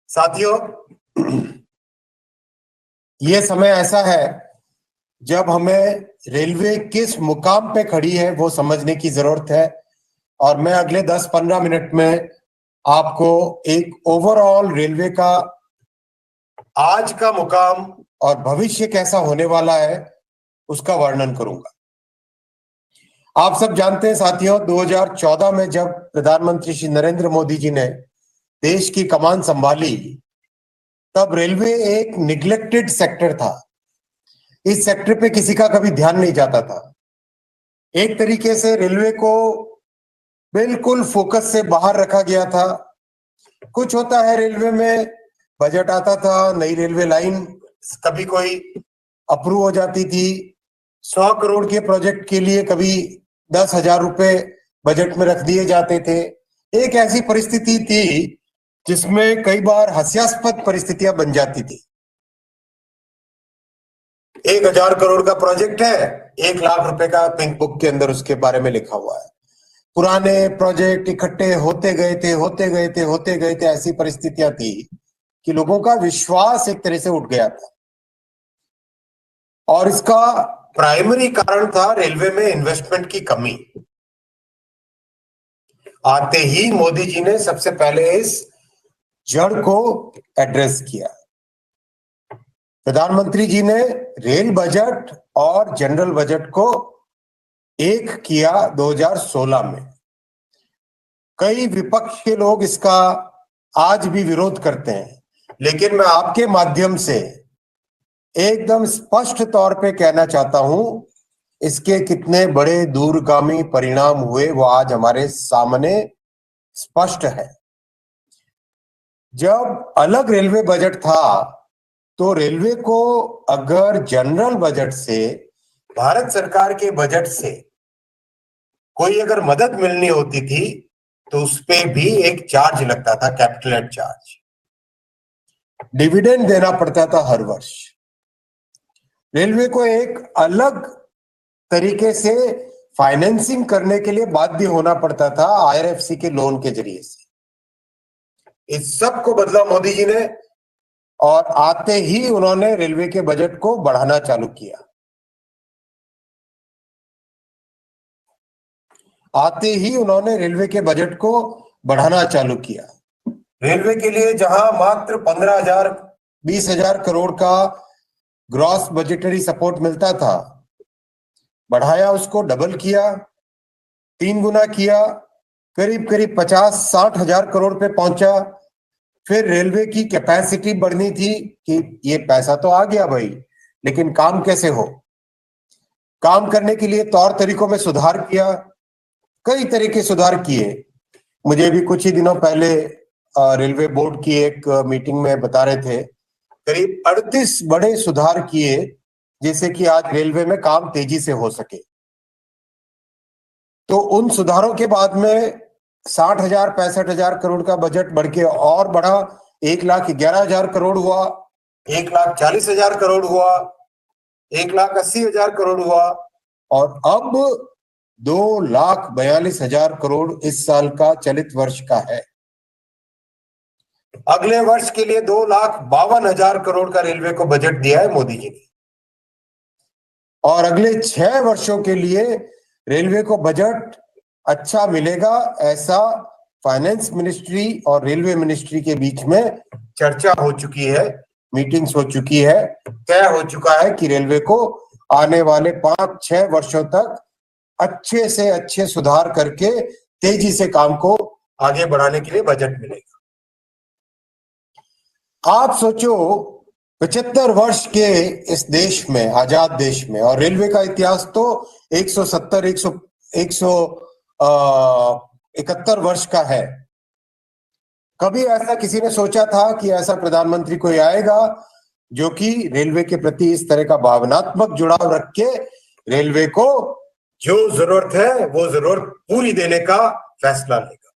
साथियों, ये समय ऐसा है जब हमें रेलवे किस मुकाम पे खड़ी है वो समझने की जरूरत है। और मैं अगले 10-15 मिनट में आपको एक ओवरऑल रेलवे का आज का मुकाम और भविष्य कैसा होने वाला है उसका वर्णन करूंगा। आप सब जानते हैं साथियों, 2014 में जब प्रधानमंत्री श्री नरेंद्र मोदी जी ने देश की कमान संभाली, तब रेलवे एक निग्लेक्टेड सेक्टर था। इस सेक्टर पे किसी का कभी ध्यान नहीं जाता था। एक तरीके से रेलवे को बिल्कुल फोकस से बाहर रखा गया था। कुछ होता है रेलवे में, बजट आता था, नई रेलवे लाइन कभी कोई अप्रूव हो जाती थी। 100 करोड़ के प्रोजेक्ट के लिए कभी 10,000 रुपए बजट में रख दिए जाते थे। एक ऐसी परिस्थिति थी जिसमें कई बार हास्यास्पद परिस्थितियां बन जाती थी। 1,000 करोड़ का प्रोजेक्ट है, 1 लाख रुपए का पिंक बुक के अंदर उसके बारे में लिखा हुआ है। पुराने प्रोजेक्ट इकट्ठे होते गए थे। ऐसी परिस्थितियां थी कि लोगों का विश्वास एक तरह से उठ गया था। और इसका प्राइमरी कारण था रेलवे में इन्वेस्टमेंट की कमी। आते ही मोदी जी ने सबसे पहले इस जड़ को एड्रेस किया। प्रधानमंत्री जी ने रेल बजट और जनरल बजट को एक किया 2016 में। कई विपक्ष के लोग इसका आज भी विरोध करते हैं, लेकिन मैं आपके माध्यम से एकदम स्पष्ट तौर पे कहना चाहता हूं, इसके कितने बड़े दूरगामी परिणाम हुए वो आज हमारे सामने स्पष्ट है। जब अलग रेलवे बजट था तो रेलवे को अगर जनरल बजट से, भारत सरकार के बजट से कोई अगर मदद मिलनी होती थी तो उस पे भी एक चार्ज लगता था, कैपिटल चार्ज। डिविडेंड देना पड़ता था हर वर्ष। रेलवे को एक अलग तरीके से फाइनेंसिंग करने के लिए बाध्य होना पड़ता था आईआरएफसी के लोन के जरिए से। इस सब को बदला मोदी जी ने, और आते ही उन्होंने रेलवे के बजट को बढ़ाना चालू किया। आते ही उन्होंने रेलवे के बजट को बढ़ाना चालू किया। रेलवे के लिए जहां मात्र 15,000 20,000 करोड़ का ग्रॉस बजटरी सपोर्ट मिलता था, बढ़ाया, उसको डबल किया, 3 गुना किया, करीब करीब 50-60 हजार करोड़ पे पहुंचा। फिर रेलवे की कैपेसिटी बढ़नी थी कि ये पैसा तो आ गया भाई, लेकिन काम कैसे हो। काम करने के लिए तौर तरीकों में सुधार किया, कई तरह के सुधार किए। मुझे भी कुछ ही दिनों पहले रेलवे बोर्ड की एक मीटिंग में बता रहे थे, करीब 38 बड़े सुधार किए जिससे कि आज रेलवे में काम तेजी से हो सके। तो उन सुधारों के बाद में 60,000 65,000 करोड़ का बजट बढ़ के और बढ़ा, 1,11,000 करोड़ हुआ, 1,40,000 करोड़ हुआ, 1,80,000 करोड़ हुआ, और अब 2,42,000 करोड़ इस साल का चलित वर्ष का है। अगले वर्ष के लिए 2,52,000 करोड़ का रेलवे को बजट दिया है मोदी जी ने। और अगले 6 वर्षों के लिए रेलवे को बजट अच्छा मिलेगा, ऐसा फाइनेंस मिनिस्ट्री और रेलवे मिनिस्ट्री के बीच में चर्चा हो चुकी है, मीटिंग्स हो चुकी है। तय हो चुका है कि रेलवे को आने वाले 5-6 वर्षों तक अच्छे से अच्छे सुधार करके तेजी से काम को आगे बढ़ाने के लिए बजट मिलेगा। आप सोचो, 75 वर्ष के इस देश में, आजाद देश में, और रेलवे का इतिहास तो 171 वर्ष का है। कभी ऐसा किसी ने सोचा था कि ऐसा प्रधानमंत्री कोई आएगा जो कि रेलवे के प्रति इस तरह का भावनात्मक जुड़ाव रख के रेलवे को जो जरूरत है वो जरूरत पूरी देने का फैसला लेगा।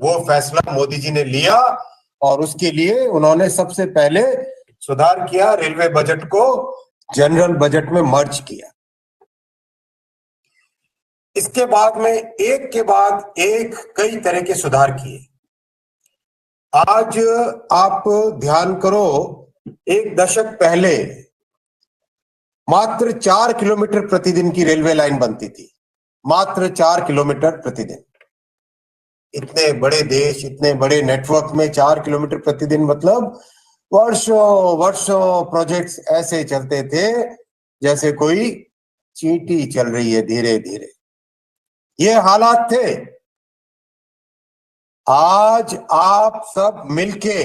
वो फैसला मोदी जी ने लिया और उसके लिए उन्होंने सबसे पहले सुधार किया, रेलवे बजट को जनरल बजट में मर्ज किया। इसके बाद में एक के बाद एक कई तरह के सुधार किए। आज आप ध्यान करो, एक दशक पहले मात्र 4 किलोमीटर प्रतिदिन की रेलवे लाइन बनती थी, मात्र 4 किलोमीटर प्रतिदिन। इतने बड़े देश, इतने बड़े नेटवर्क में 4 किलोमीटर प्रतिदिन मतलब वर्षों वर्षों प्रोजेक्ट्स ऐसे चलते थे जैसे कोई चींटी चल रही है धीरे धीरे। ये हालात थे। आज आप सब मिलके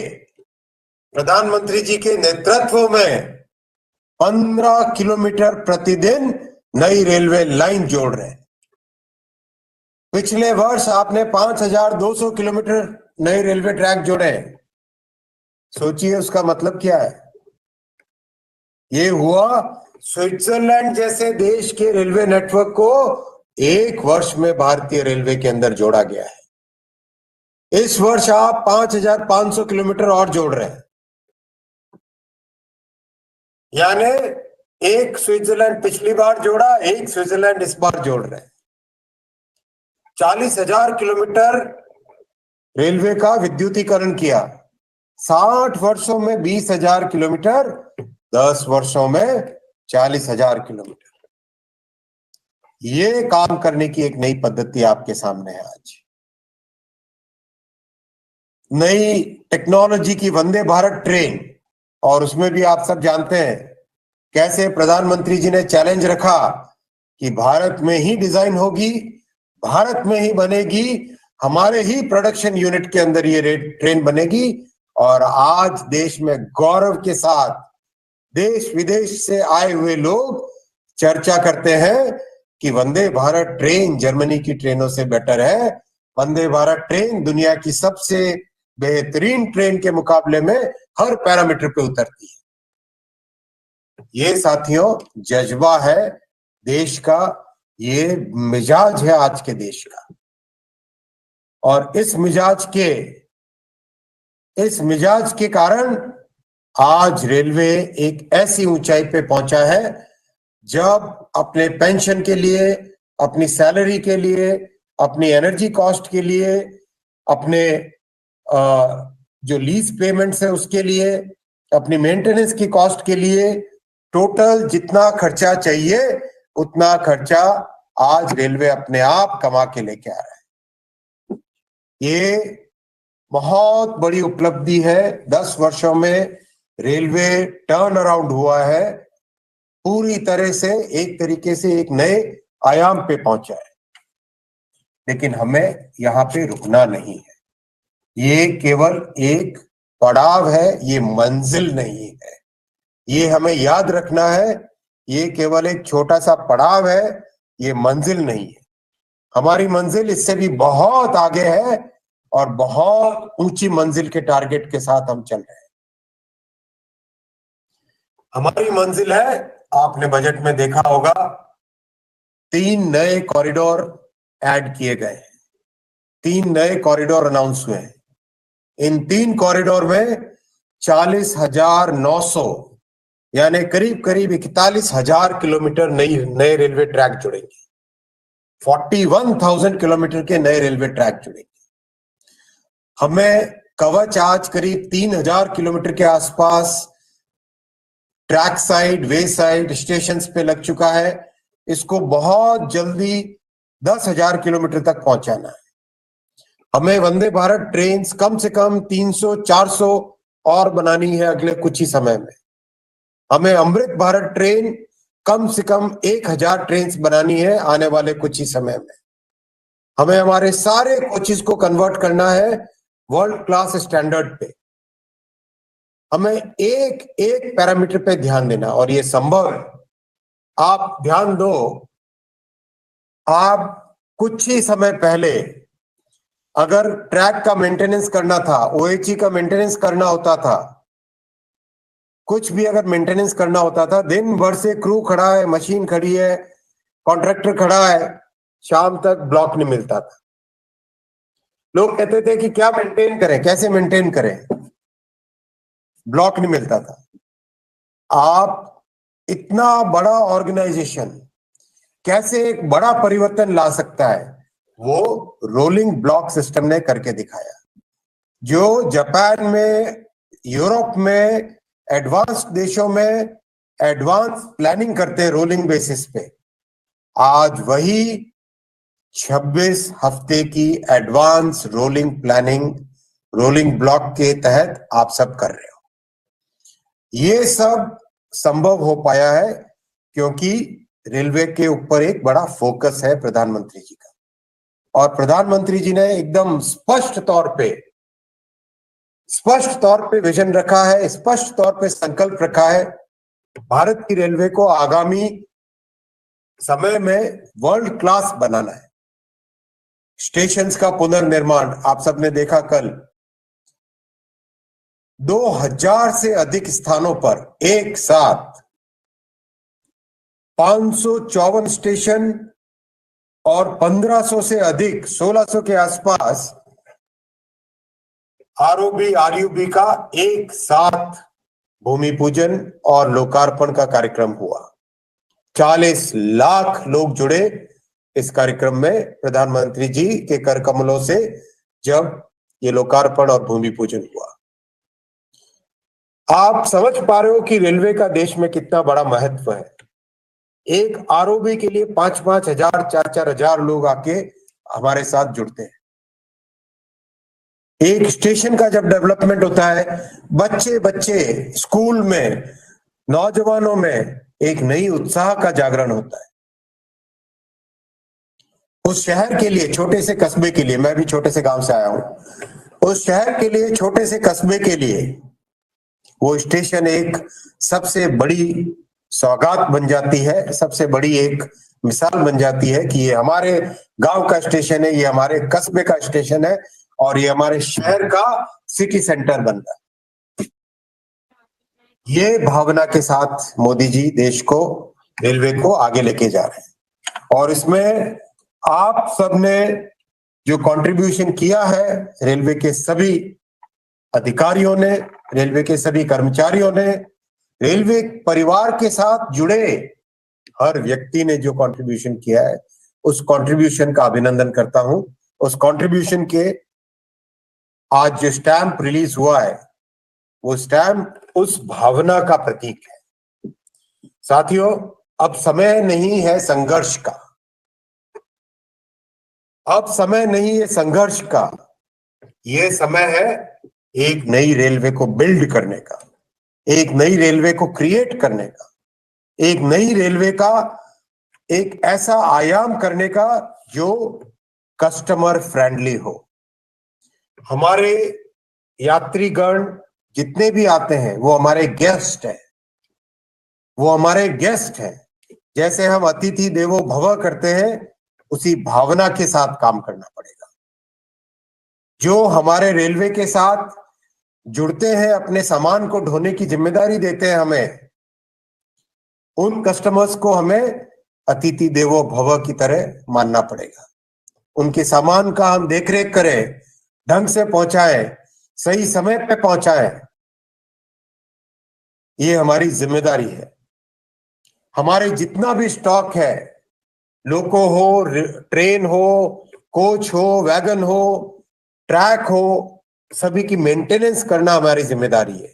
प्रधानमंत्री जी के नेतृत्व में 15 किलोमीटर प्रतिदिन नई रेलवे लाइन जोड़ रहे हैं। पिछले वर्ष आपने 5200 किलोमीटर नए रेलवे ट्रैक जोड़े हैं। सोचिए उसका मतलब क्या है। ये हुआ स्विट्जरलैंड जैसे देश के रेलवे नेटवर्क को एक वर्ष में भारतीय रेलवे के अंदर जोड़ा गया है। इस वर्ष आप 5500 किलोमीटर और जोड़ रहे हैं, यानी एक स्विट्जरलैंड पिछली बार जोड़ा, एक स्विट्जरलैंड इस बार जोड़ रहे हैं। 40,000 किलोमीटर रेलवे का विद्युतीकरण किया। 60 वर्षों में 20,000 किलोमीटर, 10 वर्षों में 40,000 किलोमीटर। ये काम करने की एक नई पद्धति आपके सामने है आज। नई टेक्नोलॉजी की वंदे भारत ट्रेन, और उसमें भी आप सब जानते हैं कैसे प्रधानमंत्री जी ने चैलेंज रखा कि भारत में ही डिजाइन होगी, भारत में ही बनेगी, हमारे ही प्रोडक्शन यूनिट के अंदर ये ट्रेन बनेगी। और आज देश में गौरव के साथ देश विदेश से आए हुए लोग चर्चा करते हैं कि वंदे भारत ट्रेन जर्मनी की ट्रेनों से बेटर है, वंदे भारत ट्रेन दुनिया की सबसे बेहतरीन ट्रेन के मुकाबले में हर पैरामीटर पे उतरती है। ये साथियों जज्बा है देश का, ये मिजाज है आज के देश का। और इस मिजाज के कारण आज रेलवे एक ऐसी ऊंचाई पे पहुंचा है जब अपने पेंशन के लिए, अपनी सैलरी के लिए, अपनी एनर्जी कॉस्ट के लिए, अपने जो लीज पेमेंट्स है उसके लिए, अपनी मेंटेनेंस की कॉस्ट के लिए टोटल जितना खर्चा चाहिए उतना खर्चा आज रेलवे अपने आप कमा के लेके आ रहा है। ये बहुत बड़ी उपलब्धि है। 10 वर्षों में रेलवे टर्न अराउंड हुआ है, पूरी तरह से एक तरीके से एक नए आयाम पे पहुंचा है। लेकिन हमें यहाँ पे रुकना नहीं है। ये केवल एक पड़ाव है, ये मंजिल नहीं है। ये हमें याद रखना है, ये केवल एक छोटा सा पड़ाव है, ये मंजिल नहीं है। हमारी मंजिल इससे भी बहुत आगे है और बहुत ऊंची मंजिल के टारगेट के साथ हम चल रहे हैं। हमारी मंजिल है, आपने बजट में देखा होगा 3 नए कॉरिडोर ऐड किए गए हैं, 3 नए कॉरिडोर अनाउंस हुए हैं। इन 3 कॉरिडोर में 40,900 यानी करीब करीब 41,000 किलोमीटर नए रेलवे ट्रैक जुड़ेंगे। 41,000 किलोमीटर के नए रेलवे ट्रैक जुड़ेंगे। हमें कवच आज करीब 3,000 किलोमीटर के आसपास ट्रैक साइड, वे साइड, स्टेशन पे लग चुका है। इसको बहुत जल्दी 10,000 किलोमीटर तक पहुंचाना है। हमें वंदे भारत ट्रेन कम से कम 300-400 और बनानी है अगले कुछ ही समय में। हमें अमृत भारत ट्रेन कम से कम 1,000 ट्रेन बनानी है आने वाले कुछ ही समय में। हमें हमारे सारे कोचेस को कन्वर्ट करना है वर्ल्ड क्लास स्टैंडर्ड पे। हमें एक एक पैरामीटर पे ध्यान देना, और ये संभव है। आप ध्यान दो, आप कुछ ही समय पहले अगर ट्रैक का मेंटेनेंस करना था, ओएचई का मेंटेनेंस करना होता था, कुछ भी अगर मेंटेनेंस करना होता था, दिन भर से क्रू खड़ा है, मशीन खड़ी है, कॉन्ट्रैक्टर खड़ा है, शाम तक ब्लॉक नहीं मिलता था। लोग कहते थे कि क्या मेंटेन करें, कैसे मेंटेन करें, ब्लॉक नहीं मिलता था। आप इतना बड़ा ऑर्गेनाइजेशन कैसे एक बड़ा परिवर्तन ला सकता है, वो रोलिंग ब्लॉक सिस्टम ने करके दिखाया। जो जापान में, यूरोप में, एडवांस देशों में एडवांस प्लानिंग करते हैं रोलिंग बेसिस पे, आज वही 26 हफ्ते की advance rolling planning, rolling block के तहत आप सब कर रहे हो। ये सब संभव हो पाया है क्योंकि रेलवे के ऊपर एक बड़ा फोकस है प्रधानमंत्री जी का, और प्रधानमंत्री जी ने एकदम स्पष्ट तौर पे विजन रखा है, स्पष्ट तौर पे संकल्प रखा है भारत की रेलवे को आगामी समय में वर्ल्ड क्लास बनाना है। स्टेशंस का पुनर्निर्माण, आप सबने देखा कल 2000 से अधिक स्थानों पर एक साथ 554 स्टेशन और 1500 से अधिक, 1600 के आसपास आरओबी आरयूबी का एक साथ भूमि पूजन और लोकार्पण का कार्यक्रम हुआ। 40 लाख लोग जुड़े इस कार्यक्रम में प्रधानमंत्री जी के कर कमलों से, जब ये लोकार्पण और भूमि पूजन हुआ। आप समझ पा रहे हो कि रेलवे का देश में कितना बड़ा महत्व है। एक आरओबी के लिए 5-5 हजार, 4-4 हजार लोग आके हमारे साथ जुड़ते हैं। एक स्टेशन का जब डेवलपमेंट होता है, बच्चे बच्चे स्कूल में, नौजवानों में एक नई उत्साह का जागरण होता है। उस शहर के लिए, छोटे से कस्बे के लिए, मैं भी छोटे से गांव से आया हूं, उस शहर के लिए, छोटे से कस्बे के लिए वो स्टेशन एक सबसे बड़ी सौगात बन जाती है, सबसे बड़ी एक मिसाल बन जाती है कि ये हमारे गांव का स्टेशन है, ये हमारे कस्बे का स्टेशन है और ये हमारे शहर का सिटी सेंटर बन रहा है। ये भावना के साथ मोदी जी देश को, रेलवे को आगे लेके जा रहे हैं, और इसमें आप सबने जो कंट्रीब्यूशन किया है, रेलवे के सभी अधिकारियों ने, रेलवे के सभी कर्मचारियों ने, रेलवे परिवार के साथ जुड़े हर व्यक्ति ने जो कंट्रीब्यूशन किया है, उस कंट्रीब्यूशन का अभिनंदन करता हूं। उस कंट्रीब्यूशन के आज जो स्टैंप रिलीज हुआ है, वो स्टैंप उस भावना का प्रतीक है। साथियों, अब समय नहीं है संघर्ष का, अब समय नहीं है संघर्ष का, ये समय है एक नई रेलवे को बिल्ड करने का, एक नई रेलवे को क्रिएट करने का, एक नई रेलवे का एक ऐसा आयाम करने का जो कस्टमर फ्रेंडली हो। हमारे यात्रीगण जितने भी आते हैं वो हमारे गेस्ट हैं, वो हमारे गेस्ट हैं। जैसे हम अतिथि देवो भव करते हैं, उसी भावना के साथ काम करना पड़ेगा। जो हमारे रेलवे के साथ जुड़ते हैं, अपने सामान को ढोने की जिम्मेदारी देते हैं हमें, उन कस्टमर्स को हमें अतिथि देवो भव की तरह मानना पड़ेगा। उनके सामान का हम देखरेख करें, ढंग से पहुंचाएं, सही समय पे पहुंचाएं, ये हमारी जिम्मेदारी है। हमारे जितना भी स्टॉक है, लोको हो, ट्रेन हो, कोच हो, वैगन हो, ट्रैक हो, सभी की मेंटेनेंस करना हमारी जिम्मेदारी है।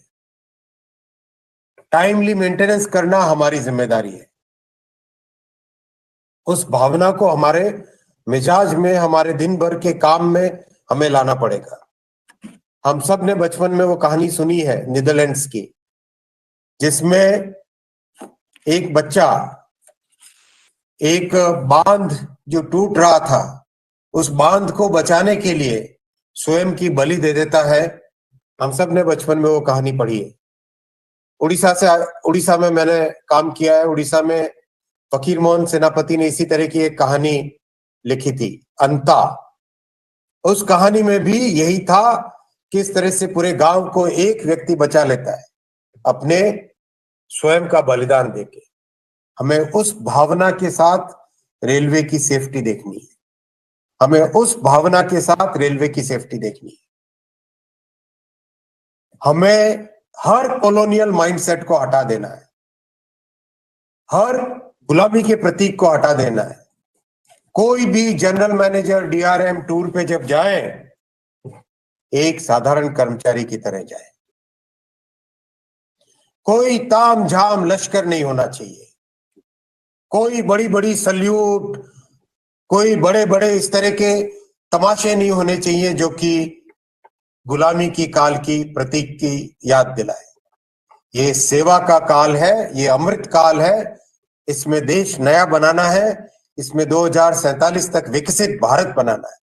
टाइमली मेंटेनेंस करना हमारी जिम्मेदारी है। उस भावना को हमारे मिजाज में, हमारे दिन भर के काम में हमें लाना पड़ेगा। हम सब ने बचपन में वो कहानी सुनी है नीदरलैंड्स की, जिसमें एक बच्चा एक बांध जो टूट रहा था, उस बांध को बचाने के लिए स्वयं की बलि दे देता है। हम सब ने बचपन में वो कहानी पढ़ी है। उड़ीसा में मैंने काम किया है। उड़ीसा में फकीर मोहन सेनापति ने इसी तरह की एक कहानी लिखी थी, अंता। उस कहानी में भी यही था, किस तरह से पूरे गांव को एक व्यक्ति बचा लेता है अपने स्वयं का बलिदान देके। हमें उस भावना के साथ रेलवे की सेफ्टी देखनी है, हमें उस भावना के साथ रेलवे की सेफ्टी देखनी है। हमें हर कॉलोनियल माइंडसेट को हटा देना है, हर गुलामी के प्रतीक को हटा देना है। कोई भी जनरल मैनेजर, डीआरएम टूर पे जब जाए एक साधारण कर्मचारी की तरह जाए। कोई ताम झाम लश्कर नहीं होना चाहिए, कोई बड़ी बड़ी सल्यूट, कोई बड़े बड़े इस तरह के तमाशे नहीं होने चाहिए जो कि गुलामी की काल की प्रतीक की याद दिलाए। ये सेवा का काल है, ये अमृत काल है, इसमें देश नया बनाना है, इसमें 2047 तक विकसित भारत बनाना है।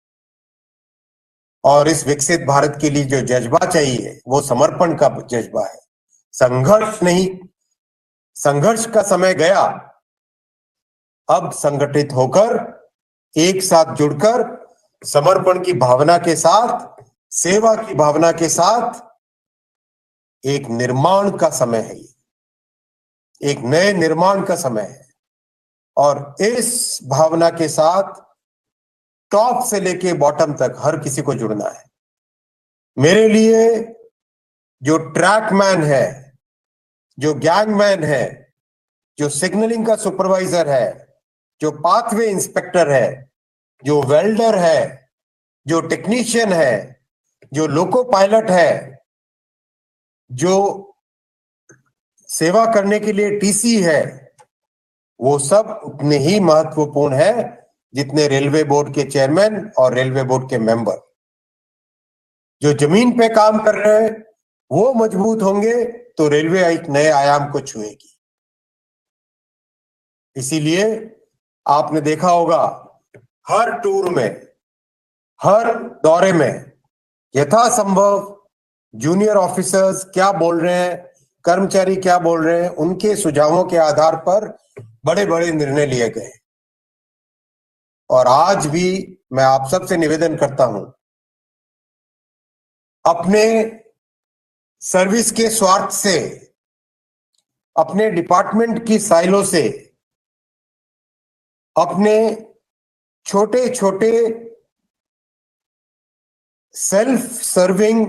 और इस विकसित भारत के लिए जो जज्बा चाहिए वो समर्पण का जज्बा है, संघर्ष नहीं। संघर्ष का समय गया, अब संगठित होकर एक साथ जुड़कर समर्पण की भावना के साथ, सेवा की भावना के साथ एक निर्माण का समय है, ये एक नए निर्माण का समय है। और इस भावना के साथ टॉप से लेके बॉटम तक हर किसी को जुड़ना है। मेरे लिए जो ट्रैकमैन है, जो गैंगमैन है, जो सिग्नलिंग का सुपरवाइजर है, जो पाथवे इंस्पेक्टर है, जो वेल्डर है, जो टेक्नीशियन है, जो लोको पायलट है, जो सेवा करने के लिए टीसी है, वो सब उतने ही महत्वपूर्ण है जितने रेलवे बोर्ड के चेयरमैन और रेलवे बोर्ड के मेंबर। जो जमीन पे काम कर रहे हैं वो मजबूत होंगे तो रेलवे एक नए आयाम को छुएगी। इसीलिए आपने देखा होगा हर टूर में, हर दौरे में यथासंभव जूनियर ऑफिसर्स क्या बोल रहे हैं, कर्मचारी क्या बोल रहे हैं, उनके सुझावों के आधार पर बड़े बड़े निर्णय लिए गए। और आज भी मैं आप सबसे निवेदन करता हूं, अपने सर्विस के स्वार्थ से, अपने डिपार्टमेंट की साइलों से, अपने छोटे छोटे सेल्फ सर्विंग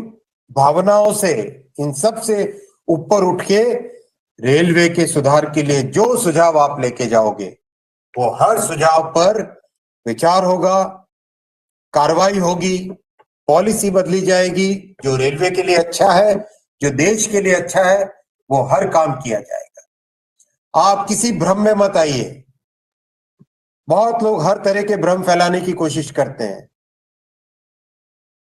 भावनाओं से, इन सब से ऊपर उठ के रेलवे के सुधार के लिए जो सुझाव आप लेके जाओगे वो हर सुझाव पर विचार होगा, कार्रवाई होगी, पॉलिसी बदली जाएगी। जो रेलवे के लिए अच्छा है, जो देश के लिए अच्छा है, वो हर काम किया जाएगा। आप किसी भ्रम में मत आइए। बहुत लोग हर तरह के भ्रम फैलाने की कोशिश करते हैं।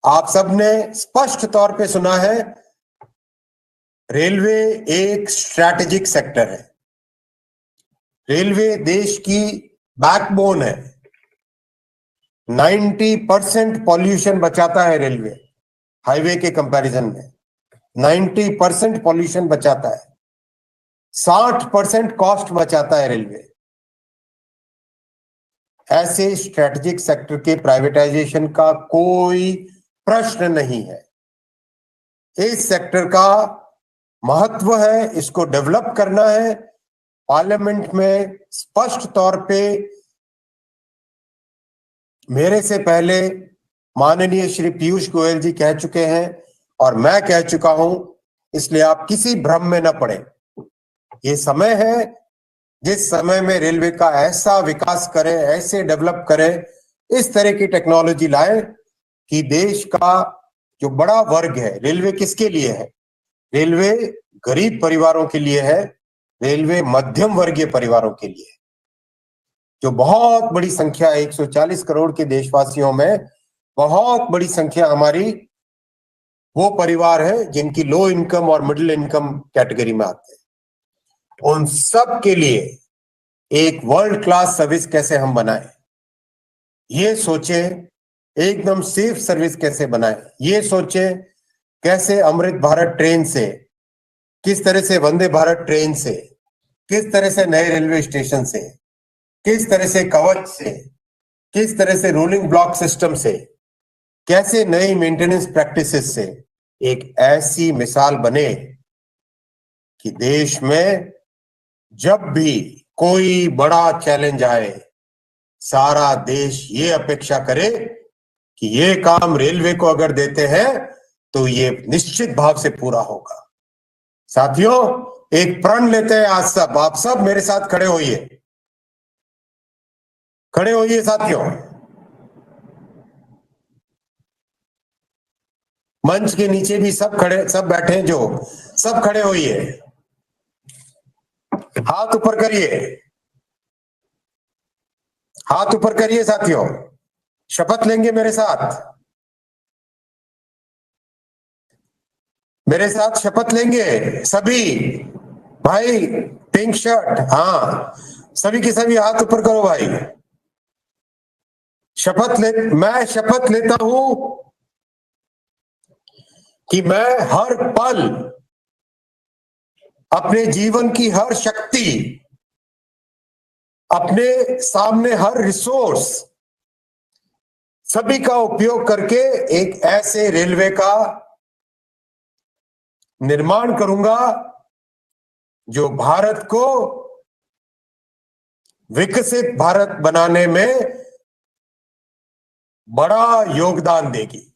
आप सबने स्पष्ट तौर पे सुना है, रेलवे एक स्ट्रैटेजिक सेक्टर है। रेलवे देश की बैकबोन है। 90% पॉल्यूशन बचाता है रेलवे, हाईवे के कंपैरिजन में 90% पॉल्यूशन बचाता है, 60% कॉस्ट बचाता है रेलवे। ऐसे स्ट्रैटेजिक सेक्टर के प्राइवेटाइजेशन का कोई प्रश्न नहीं है। इस सेक्टर का महत्व है, इसको डेवलप करना है। पार्लियामेंट में स्पष्ट तौर पे मेरे से पहले माननीय श्री पीयूष गोयल जी कह चुके हैं और मैं कह चुका हूं, इसलिए आप किसी भ्रम में न पड़े। ये समय है जिस समय में रेलवे का ऐसा विकास करे, ऐसे डेवलप करे, इस तरह की टेक्नोलॉजी लाए कि देश का जो बड़ा वर्ग है, रेलवे किसके लिए है? रेलवे गरीब परिवारों के लिए है, रेलवे मध्यम वर्गीय परिवारों के लिए है। जो बहुत बड़ी संख्या 140 करोड़ के देशवासियों में बहुत बड़ी संख्या हमारी वो परिवार है जिनकी लो इनकम और मिडिल इनकम कैटेगरी में आते हैं। उन सब के लिए एक वर्ल्ड क्लास सर्विस कैसे हम बनाएं, ये सोचे। एकदम सेफ सर्विस कैसे बनाएं, ये सोचे। कैसे अमृत भारत ट्रेन से, किस तरह से वंदे भारत ट्रेन से, किस तरह से नए रेलवे स्टेशन से, किस तरह से कवच से, किस तरह से रोलिंग ब्लॉक सिस्टम से, कैसे नई मेंटेनेंस प्रैक्टिसेस से एक ऐसी मिसाल बने कि देश में जब भी कोई बड़ा चैलेंज आए, सारा देश ये अपेक्षा करे कि ये काम रेलवे को अगर देते हैं तो ये निश्चित भाव से पूरा होगा। साथियों, एक प्रण लेते हैं आज सब, आप सब मेरे साथ खड़े होइए, खड़े होइए साथियों। मंच के नीचे भी सब बैठे हैं, जो सब खड़े होइए, हाथ ऊपर करिए, हाथ ऊपर करिए साथियों, शपथ लेंगे मेरे साथ शपथ लेंगे सभी भाई। पिंक शर्ट, हाँ, सभी के सभी हाथ ऊपर करो भाई। मैं शपथ लेता हूं कि मैं हर पल अपने जीवन की हर शक्ति, अपने सामने हर रिसोर्स, सभी का उपयोग करके एक ऐसे रेलवे का निर्माण करूंगा जो भारत को विकसित भारत बनाने में बड़ा योगदान देगी।